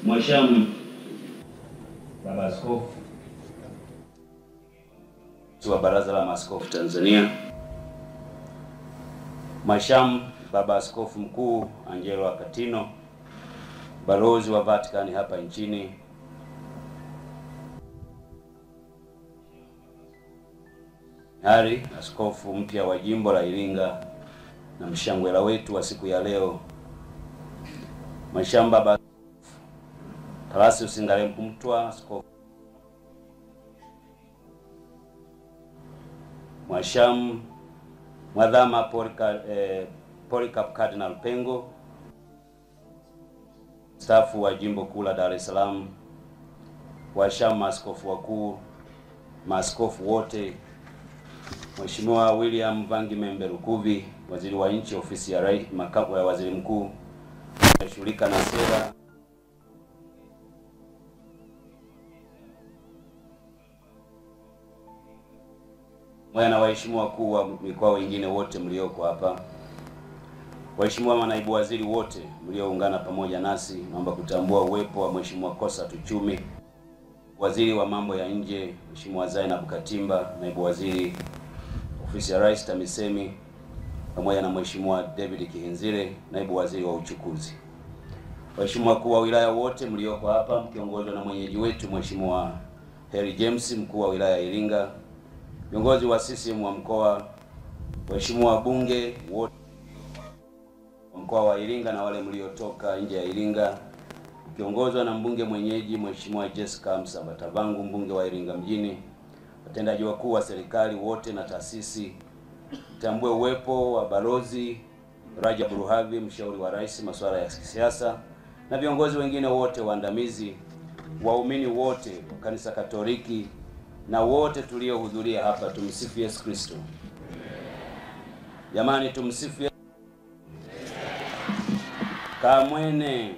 Mhashamu Baba Askofu wa Baraza la Maaskofu Tanzania, Mhashamu Baba Askofu Mkuu Angelo Akatino, balozi wa Vatican hapa nchini, askofu mpya wa jimbo la Iringa na mshangwela wetu wa siku ya leo, Mhashamu Baba Tarasius Ngalemkumtwa, askofu, Mhashamu Mwadhama Polycarp Cardinal Pengo, stafu wa jimbo kuu la Dar es Salaam, Washamu maaskofu wakuu, maaskofu wote, Mheshimiwa William Vangimembe Lukuvi, waziri wa nchi ofisi ya Rais, makamu wa waziri mkuu, anashughulika na sera, na waheshimiwa wakuu wa mikoa wengine wote mlioko hapa, waheshimiwa manaibu waziri wote mlioungana pamoja nasi, naomba kutambua uwepo wa Mheshimiwa Kosa Tuchumi, waziri wa mambo ya nje, Mheshimiwa Zainab Katimba, naibu waziri ofisi ya Rais TAMISEMI, pamoja na Mheshimiwa David Kihinzire, naibu waziri wa uchukuzi. Waheshimiwa wakuu wa wilaya wote mlioko hapa mkiongozwa na mwenyeji wetu Mheshimiwa Harry James, mkuu wa wilaya ya Iringa, viongozi wa CCM wa mkoa, waheshimiwa wabunge wote wa mkoa wa Iringa na wale mliotoka nje ya Iringa, kiongozwa na mbunge mwenyeji Mheshimiwa Jessica Msambatavangu, mbunge wa Iringa mjini, watendaji wakuu wa serikali wote na taasisi, tambue uwepo wa balozi Rajab Ruhavi, mshauri wa rais masuala ya kisiasa, na viongozi wengine wote waandamizi, waumini wote wa Kanisa Katoliki na wote tuliohudhuria hapa. Tumsifu Yesu Kristo. Jamani, tumsifu Yesu. Kamwene.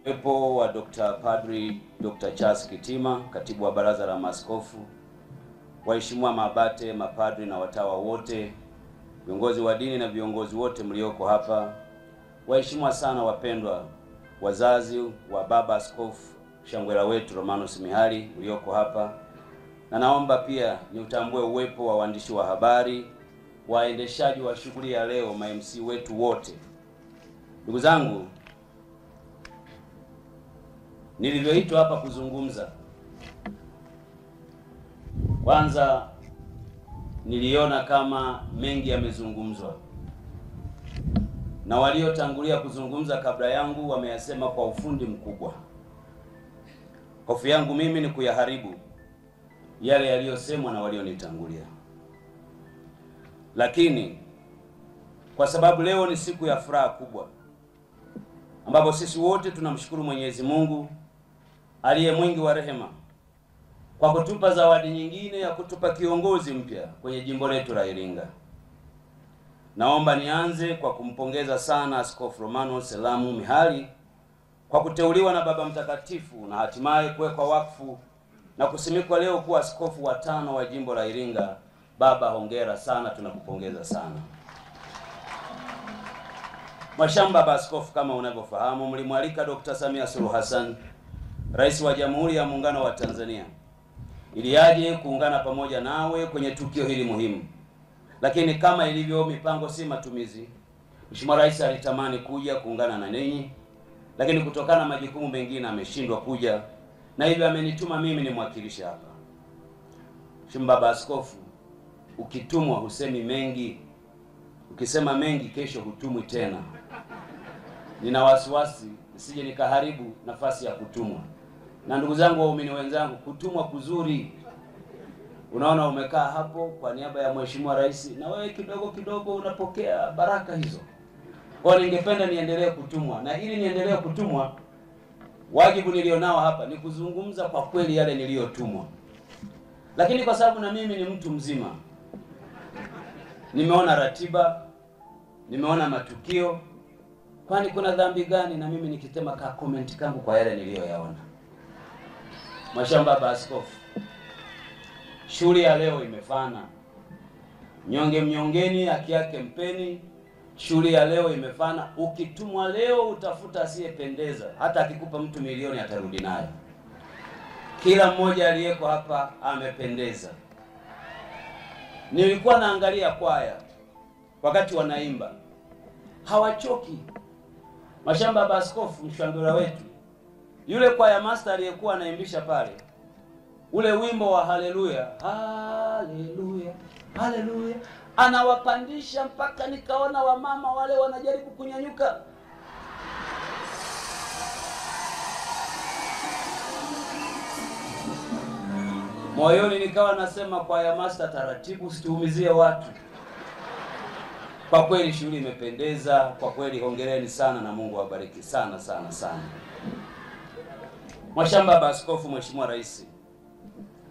Uwepo wa Padri Dr. Charles Kitima, katibu wa Baraza la Maaskofu, waheshimiwa mabate, mapadri na watawa wote, viongozi wa dini na viongozi wote mlioko hapa, waheshimiwa sana wapendwa wazazi wa Baba Askofu mshangwela wetu Romanus Mihali ulioko hapa, na naomba pia niutambue uwepo wa waandishi wa habari, waendeshaji wa shughuli ya leo, ma-MC wetu wote. Ndugu zangu, nilivyoitwa hapa kuzungumza, kwanza niliona kama mengi yamezungumzwa na waliotangulia kuzungumza kabla yangu wameyasema kwa ufundi mkubwa. Hofu yangu mimi ni kuyaharibu yale yaliyosemwa na walionitangulia. Lakini kwa sababu leo ni siku ya furaha kubwa ambapo sisi wote tunamshukuru Mwenyezi Mungu aliye mwingi wa rehema kwa kutupa zawadi nyingine ya kutupa kiongozi mpya kwenye jimbo letu la Iringa. Naomba nianze kwa kumpongeza sana Askofu Romanus Selamu Mihali kwa kuteuliwa na Baba Mtakatifu na hatimaye kuwekwa wakfu na kusimikwa leo kuwa askofu wa 5 wa jimbo la Iringa. Baba, hongera sana, tunakupongeza sana. Mhashamu Baba Askofu, kama unavyofahamu, mlimwalika Dr. Samia Suluhu Hassan, Rais wa Jamhuri ya Muungano wa Tanzania, ili aje kuungana pamoja nawe kwenye tukio hili muhimu. Lakini kama ilivyo mipango si matumizi, Mheshimiwa Rais alitamani kuja kuungana na ninyi, lakini kutokana na majukumu mengine ameshindwa kuja, na hivyo amenituma mimi nimwakilishe hapa. Mheshimiwa Baba Askofu, ukitumwa husemi mengi, ukisema mengi kesho hutumwi tena. Nina wasiwasi nisije nikaharibu nafasi ya kutumwa. Na ndugu zangu waumini wenzangu, kutumwa kuzuri. Unaona umekaa hapo kwa niaba ya Mheshimiwa Rais na wewe kidogo kidogo unapokea baraka hizo. Kwa ningependa niendelee kutumwa, na ili niendelee kutumwa, wajibu nilionao hapa ni kuzungumza kwa kweli yale niliyotumwa. Lakini kwa sababu na mimi ni mtu mzima, nimeona ratiba, nimeona matukio, kwani kuna dhambi gani na mimi nikitema ka comment kangu kwa yale niliyoyaona? Mhashamu Baba Askofu, shughuli ya leo imefana. Mnyonge mnyongeni haki yake mpeni, Shughuli ya leo imefana. Ukitumwa leo utafuta asiyependeza, hata akikupa mtu milioni atarudi nayo. Kila mmoja aliyeko hapa amependeza. Nilikuwa naangalia kwaya wakati wanaimba, hawachoki. Mashamba Baba Askofu mshangura wetu, yule kwaya master aliyekuwa anaimbisha pale, ule wimbo wa haleluya, haleluya, haleluya, anawapandisha mpaka nikaona wamama wale wanajaribu kunyanyuka. Moyoni nikawa nasema, kwaya master, taratibu, usituumizie watu. Kwa kweli shughuli imependeza, kwa kweli hongereni sana na Mungu awabariki sana sana sana. Mhashamu Baba Askofu, Mheshimiwa Rais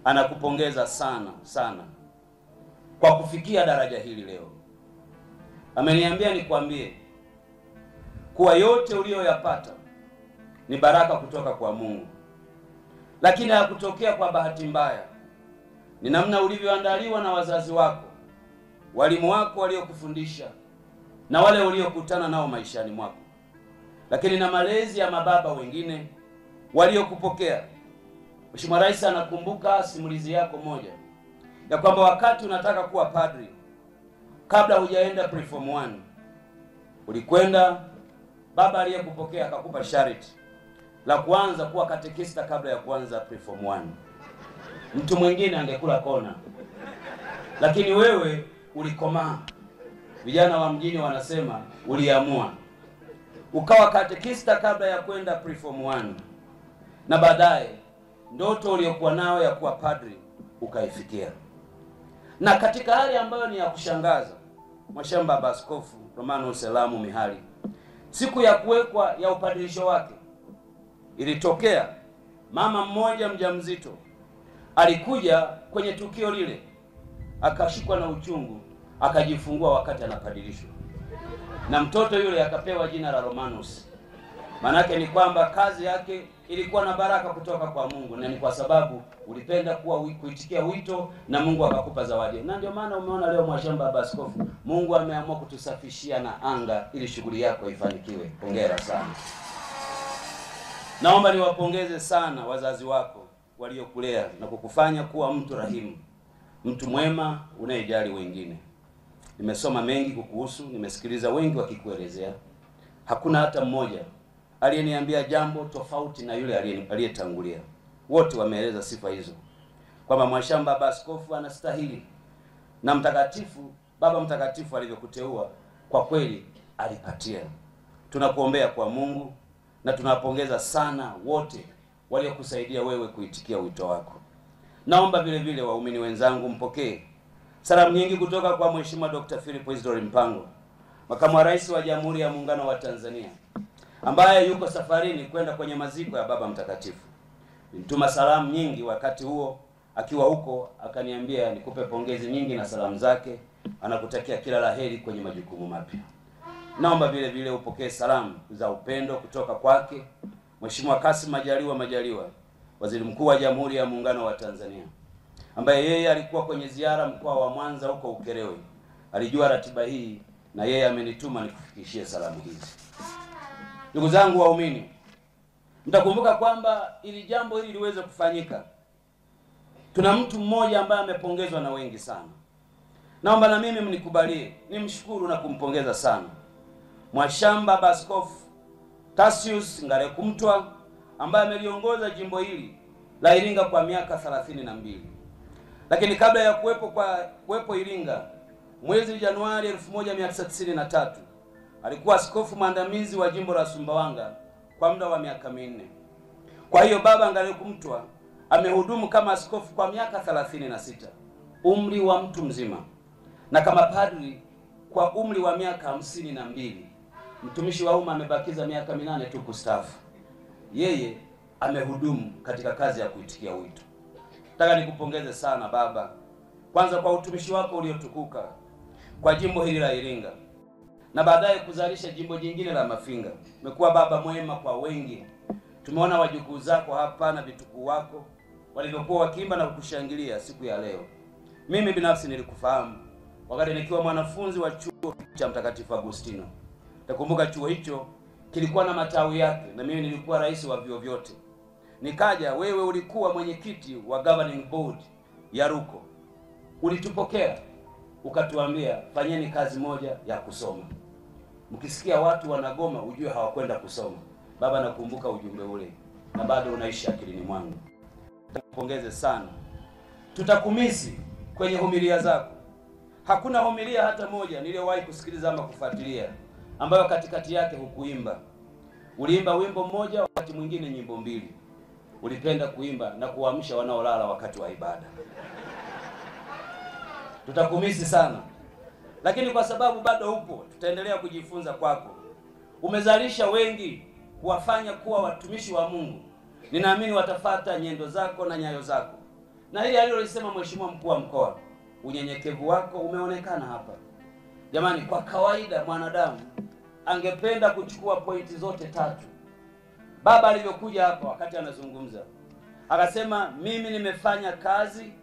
anakupongeza sana sana kwa kufikia daraja hili leo. Ameniambia nikwambie kuwa yote uliyoyapata ni baraka kutoka kwa Mungu, lakini hayakutokea kwa bahati mbaya. Ni namna ulivyoandaliwa na wazazi wako, walimu wako waliokufundisha na wale uliokutana nao maishani mwako, lakini na malezi ya mababa wengine waliokupokea. Mheshimiwa Rais anakumbuka simulizi yako moja ya kwamba wakati unataka kuwa padri, kabla hujaenda preform 1, ulikwenda, baba aliyekupokea akakupa sharti la kuanza kuwa katekista kabla ya kuanza preform 1. Mtu mwingine angekula kona, lakini wewe ulikomaa. Vijana wa mjini wanasema uliamua, ukawa katekista kabla ya kwenda preform 1, na baadaye ndoto uliyokuwa nayo ya kuwa padri ukaifikia. Na katika hali ambayo ni ya kushangaza, Mhashamu Baba Askofu Romano Selamu Mihali, siku ya kuwekwa ya upadirisho wake, ilitokea mama mmoja mjamzito alikuja kwenye tukio lile, akashikwa na uchungu, akajifungua wakati anapadirishwa, na mtoto yule akapewa jina la Romanus. Manake ni kwamba kazi yake ilikuwa na baraka kutoka kwa Mungu, na ni kwa sababu ulipenda kuitikia wito na Mungu akakupa zawadi. Na ndio maana umeona leo Mhashamu Baba Askofu, Mungu ameamua kutusafishia na anga ili shughuli yako ifanikiwe. Hongera sana. Naomba niwapongeze sana wazazi wako waliokulea na kukufanya kuwa mtu rahimu, mtu mwema unayejali wengine. Nimesoma mengi kukuhusu, nimesikiliza wengi wakikuelezea. Hakuna hata mmoja aliyeniambia jambo tofauti na yule aliyetangulia. Wote wameeleza sifa hizo, kwamba Mhashamu Baba Askofu anastahili, na mtakatifu Baba Mtakatifu alivyokuteua kwa kweli alipatia. Tunakuombea kwa Mungu na tunawapongeza sana wote waliokusaidia wewe kuitikia wito wako. Naomba vile vile waumini wenzangu mpokee salamu nyingi kutoka kwa Mheshimiwa Dr. Philip Isidori Mpango, Makamu wa Rais wa Jamhuri ya Muungano wa Tanzania, ambaye yuko safarini kwenda kwenye maziko ya Baba Mtakatifu. Nilituma salamu nyingi wakati huo akiwa huko, akaniambia nikupe pongezi nyingi na salamu zake, anakutakia kila laheri kwenye majukumu mapya. Naomba vile vile upokee salamu za upendo kutoka kwake Mheshimiwa Kassim Majaliwa, Waziri Mkuu wa Jamhuri ya Muungano wa Tanzania, ambaye yeye alikuwa kwenye ziara mkoa wa Mwanza huko Ukerewe. Alijua ratiba hii na yeye amenituma nikufikishie salamu hizi. Ndugu zangu waumini, mtakumbuka kwamba ili jambo hili liweze kufanyika, tuna mtu mmoja ambaye amepongezwa na wengi sana. Naomba na mimi mnikubalie nimshukuru na kumpongeza sana Mhashamu Baba Askofu Cassius Ngarekumtwa, ambaye ameliongoza jimbo hili la Iringa kwa miaka 32. Lakini kabla ya kuwepo Iringa, mwezi Januari 1993 alikuwa askofu mwandamizi wa jimbo la Sumbawanga kwa muda wa miaka 4. Kwa hiyo Baba Ngarekumtwa amehudumu kama askofu kwa miaka 36, umri wa mtu mzima, na kama padri kwa umri wa miaka 52. Mtumishi wa umma amebakiza miaka 8 tu kustaafu. Yeye amehudumu katika kazi ya kuitikia wito. Nataka nikupongeze sana baba, kwanza kwa utumishi wako uliotukuka kwa jimbo hili la Iringa, na baadaye kuzalisha jimbo jingine la Mafinga. Umekuwa baba mwema kwa wengi. Tumeona wajukuu zako hapa na vitukuu wako walivyokuwa wakiimba na kukushangilia siku ya leo. Mimi binafsi nilikufahamu wakati nikiwa mwanafunzi wa chuo cha Mtakatifu Agustino. Nakumbuka chuo hicho kilikuwa na matawi yake, na mimi nilikuwa rais wa vyuo vyote. Nikaja, wewe ulikuwa mwenyekiti wa governing board ya Ruko. Ulitupokea, ukatuambia fanyeni kazi moja ya kusoma. Mkisikia watu wanagoma ujue hawakwenda kusoma. Baba, nakumbuka ujumbe ule na bado unaishi akilini mwangu. Tukupongeze sana. Tutakumisi kwenye homilia zako. Hakuna homilia hata moja niliyowahi kusikiliza ama kufuatilia ambayo katikati yake hukuimba. Uliimba wimbo mmoja, wakati mwingine nyimbo mbili. Ulipenda kuimba na kuamsha wanaolala wakati wa ibada. Tutakumisi sana. Lakini kwa sababu bado upo, tutaendelea kujifunza kwako. Umezalisha wengi kuwafanya kuwa watumishi wa Mungu. Ninaamini watafata nyendo zako na nyayo zako. Na hili alilolisema Mheshimiwa Mkuu wa Mkoa, unyenyekevu wako umeonekana hapa. Jamani, kwa kawaida mwanadamu angependa kuchukua pointi zote tatu. Baba alivyokuja hapa wakati anazungumza, akasema mimi nimefanya kazi,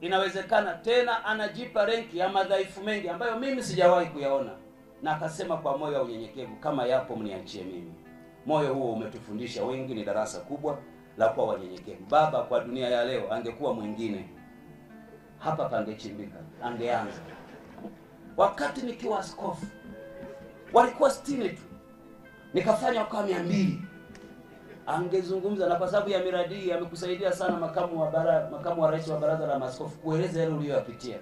inawezekana, tena anajipa renki ya madhaifu mengi ambayo mimi sijawahi kuyaona. Na akasema kwa moyo wa unyenyekevu, kama yapo mniachie mimi. Moyo huo umetufundisha wengi, ni darasa kubwa la kuwa wanyenyekevu. Baba kwa dunia ya leo angekuwa mwingine, hapa pangechimbika, angeanza. Wakati nikiwa askofu walikuwa 60 tu, nikafanya wakawa 200. Angezungumza, na kwa sababu ya miradi hii amekusaidia sana makamu wa rais wa baraza la maaskofu kueleza yale uliyoyapitia.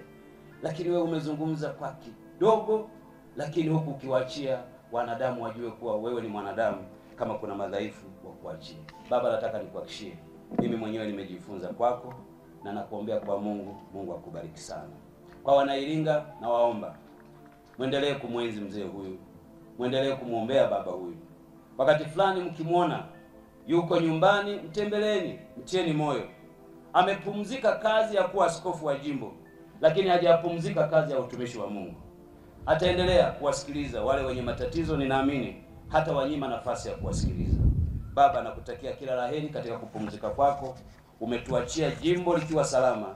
Lakini wewe umezungumza kwa kidogo, lakini huku ukiwaachia wanadamu wajue kuwa wewe ni mwanadamu, kama kuna madhaifu wa kuachia. Baba, nataka nikuhakishie, mimi mwenyewe nimejifunza kwako na nakuombea kwa Mungu akubariki sana. Kwa Wanairinga na waomba muendelee kumwenzi mzee huyu, muendelee kumuombea baba huyu. Wakati fulani mkimwona yuko nyumbani, mtembeleni, mtieni moyo. Amepumzika kazi ya kuwa askofu wa jimbo, lakini hajapumzika kazi ya utumishi wa Mungu. Ataendelea kuwasikiliza wale wenye matatizo, ninaamini hata wanyima nafasi ya kuwasikiliza. Baba, nakutakia kila laheri katika kupumzika kwako. Umetuachia jimbo likiwa salama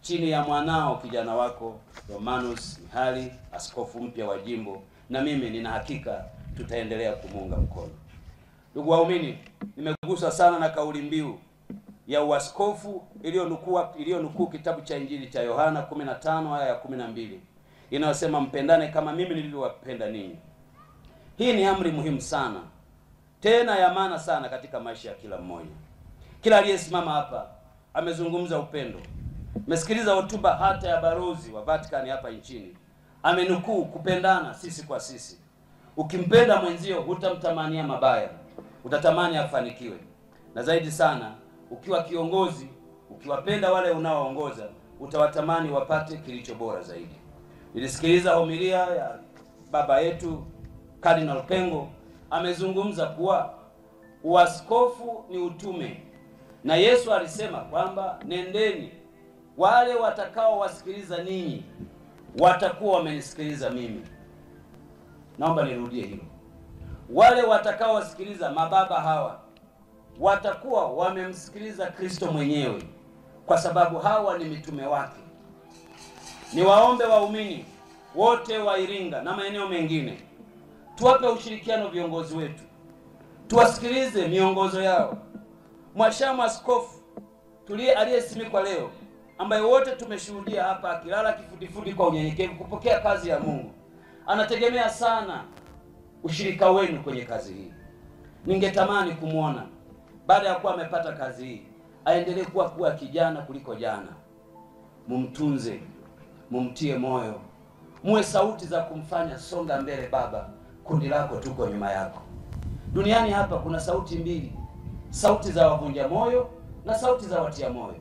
chini ya mwanao kijana wako Romanus Mihali, askofu mpya wa jimbo, na mimi nina hakika tutaendelea kumuunga mkono. Ndugu waumini, nimeguswa sana na kauli mbiu ya uaskofu iliyonukuu kitabu cha Injili cha Yohana 15 aya ya 12 inayosema mpendane kama mimi nilivyowapenda ninyi. Hii ni amri muhimu sana, tena ya maana sana katika maisha ya kila mmoja. Kila aliyesimama hapa amezungumza upendo. Mesikiliza hotuba hata ya balozi wa Vatican hapa nchini, amenukuu kupendana sisi kwa sisi. Ukimpenda mwenzio hutamtamania mabaya, utatamani afanikiwe. Na zaidi sana, ukiwa kiongozi, ukiwapenda wale unaoongoza, utawatamani wapate kilicho bora zaidi. Nilisikiliza homilia ya baba yetu Cardinal Pengo, amezungumza kuwa uaskofu ni utume. Na Yesu alisema kwamba nendeni, wale watakao wasikiliza ninyi watakuwa wamenisikiliza mimi. Naomba nirudie hilo. Wale watakao wasikiliza mababa hawa watakuwa wamemsikiliza Kristo mwenyewe, kwa sababu hawa ni mitume wake. Niwaombe waumini wote wa Iringa na maeneo mengine, tuwape ushirikiano viongozi wetu, tuwasikilize miongozo yao. Mhashamu askofu aliyesimikwa leo, ambaye wote tumeshuhudia hapa akilala kifudifudi kwa unyenyekevu kupokea kazi ya Mungu, anategemea sana ushirika wenu kwenye kazi hii. Ningetamani kumwona baada ya kuwa amepata kazi hii aendelee kuwa kijana kuliko jana. Mumtunze, mumtie moyo, muwe sauti za kumfanya songa mbele. Baba, kundi lako tuko nyuma yako. Duniani hapa kuna sauti mbili, sauti za wavunja moyo na sauti za watia moyo.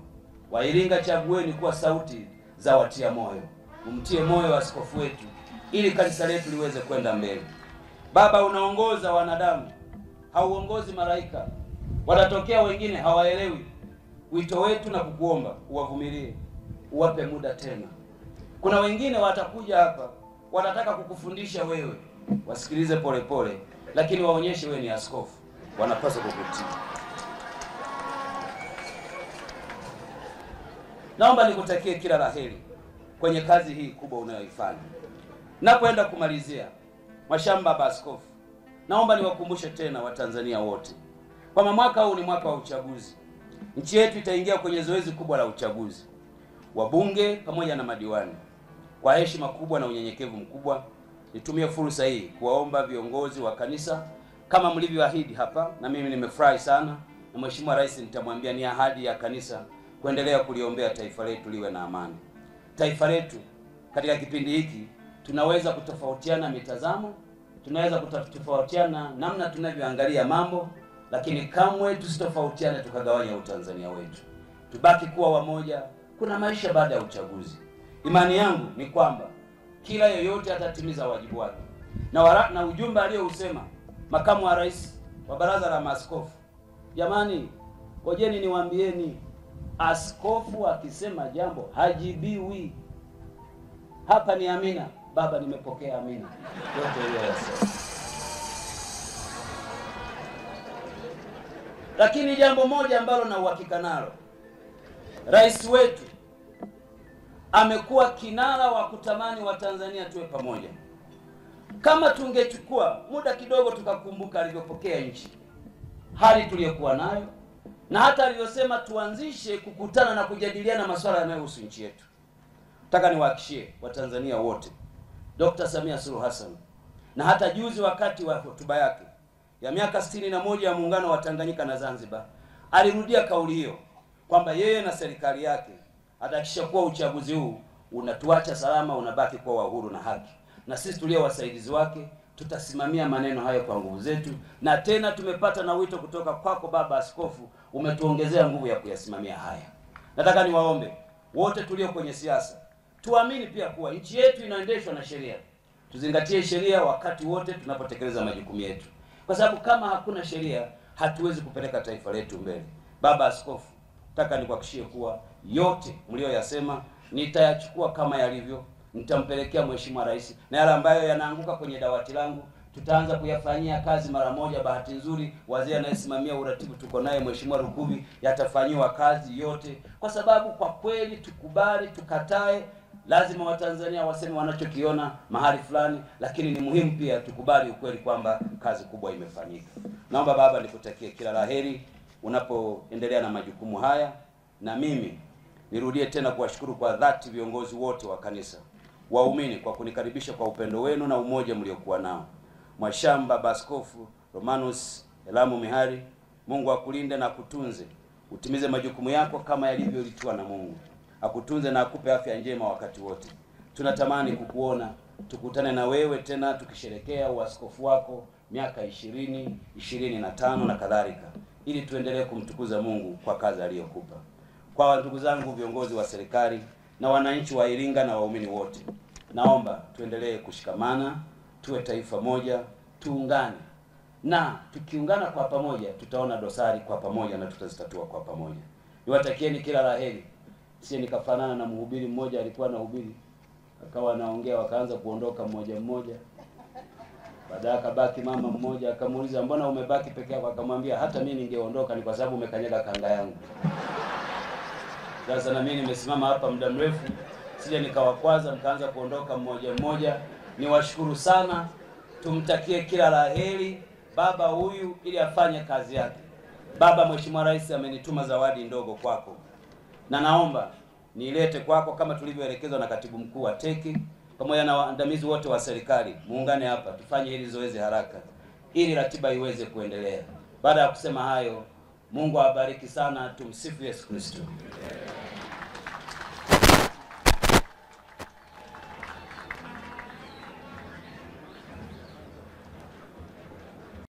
Wairinga, chagueni kuwa sauti za watia moyo. Mumtie moyo askofu wetu ili kanisa letu liweze kwenda mbele. Baba, unaongoza wanadamu, hauongozi malaika. Watatokea wengine hawaelewi wito wetu na kukuomba uwavumilie, uwape muda tena. Kuna wengine watakuja hapa watataka kukufundisha wewe, wasikilize polepole, lakini waonyeshe wewe ni askofu, wanapaswa kukutii. Naomba nikutakie kila laheri kwenye kazi hii kubwa unayoifanya. Napoenda kumalizia, Mwashamba Baba Askofu, naomba niwakumbushe tena Watanzania wote kwamba mwaka huu ni mwaka wa uchaguzi. Nchi yetu itaingia kwenye zoezi kubwa la uchaguzi wa bunge pamoja na madiwani. Kwa heshima kubwa na unyenyekevu mkubwa, nitumie fursa hii kuwaomba viongozi wa kanisa kama mlivyoahidi hapa, na mimi nimefurahi sana, na Mheshimiwa Rais nitamwambia ni ahadi ya kanisa kuendelea kuliombea taifa letu liwe na amani. Taifa letu katika kipindi hiki tunaweza kutofautiana mitazamo, tunaweza kutofautiana namna tunavyoangalia mambo, lakini kamwe tusitofautiane tukagawanya Utanzania wetu. Tubaki kuwa wamoja. Kuna maisha baada ya uchaguzi. Imani yangu ni kwamba kila yeyote atatimiza wajibu wake. Na ujumbe aliyousema makamu wa rais wa baraza la maaskofu, jamani, ngojeni niwaambieni, askofu akisema jambo hajibiwi. Hapa ni amina. Baba, nimepokea amina. Yote hiyo yasema. Lakini jambo moja ambalo na uhakika nalo, rais wetu amekuwa kinara wa kutamani Watanzania tuwe pamoja. Kama tungechukua muda kidogo tukakumbuka alivyopokea nchi, hali tuliyokuwa nayo, na hata alivyosema tuanzishe kukutana na kujadiliana masuala yanayohusu nchi yetu. Nataka niwahakishie Watanzania wote, Dr. Samia Suluhu Hassan, na hata juzi wakati wa hotuba yake ya miaka 61 ya muungano wa Tanganyika na Zanzibar, alirudia kauli hiyo kwamba yeye na serikali yake atahakikisha kuwa uchaguzi huu unatuacha salama, unabaki kwa uhuru na haki. Na sisi tulio wasaidizi wake tutasimamia maneno hayo kwa nguvu zetu, na tena tumepata na wito kutoka kwako Baba Askofu, umetuongezea nguvu ya kuyasimamia haya. Nataka niwaombe wote tulio kwenye siasa, tuamini pia kuwa nchi yetu inaendeshwa na sheria. Tuzingatie sheria wakati wote tunapotekeleza majukumu yetu, kwa sababu kama hakuna sheria hatuwezi kupeleka taifa letu mbele. Baba Askofu, nataka nikuhakikishie kuwa yote mlioyasema nitayachukua kama yalivyo, nitampelekea Mheshimiwa Rais, na yale ambayo yanaanguka kwenye dawati langu tutaanza kuyafanyia kazi mara moja. Bahati nzuri wazee anayesimamia uratibu tuko naye Mheshimiwa Rukubi, yatafanyiwa kazi yote, kwa sababu kwa kweli tukubali tukatae, lazima Watanzania waseme wanachokiona mahali fulani, lakini ni muhimu pia tukubali ukweli kwamba kazi kubwa imefanyika. Naomba Baba nikutakie kila laheri unapoendelea na majukumu haya, na mimi nirudie tena kuwashukuru kwa dhati viongozi wote wa kanisa, waumini, kwa kunikaribisha kwa upendo wenu na umoja mliokuwa nao. Mwashamba Baba Askofu Romanus Elamu Mihari, Mungu akulinde na kutunze, utimize majukumu yako kama yalivyolitiwa na Mungu. Akutunze na akupe afya njema wakati wote. Tunatamani kukuona, tukutane na wewe tena tukisherekea uaskofu wako miaka 20, 25 na kadhalika, ili tuendelee kumtukuza Mungu kwa kazi aliyokupa. Kwa ndugu zangu viongozi wa serikali na wananchi wa Iringa na waumini wote, naomba tuendelee kushikamana, tuwe taifa moja, tuungane. Na tukiungana kwa pamoja tutaona dosari kwa pamoja na tutazitatua kwa pamoja. Niwatakieni kila laheri. Sie nikafanana na mhubiri mmoja, alikuwa na hubiri, akawa anaongea, wakaanza kuondoka mmoja mmoja. Baadaye akabaki mama mmoja, akamuuliza mbona umebaki peke yako? Akamwambia hata mimi ningeondoka, ni kwa sababu umekanyaga kanga yangu. Sasa na mimi nimesimama hapa muda mrefu, sije nikawakwaza mkaanza kuondoka mmoja mmoja. Niwashukuru sana, tumtakie kila laheri baba huyu ili afanye kazi yake. Baba, Mheshimiwa Rais amenituma zawadi ndogo kwako, na naomba niilete kwako kama tulivyoelekezwa na Katibu Mkuu wa TEC pamoja na waandamizi wote wa serikali. Muungane hapa tufanye hili zoezi haraka ili ratiba iweze kuendelea. Baada ya kusema hayo, Mungu awabariki sana. Tumsifu Yesu Kristo.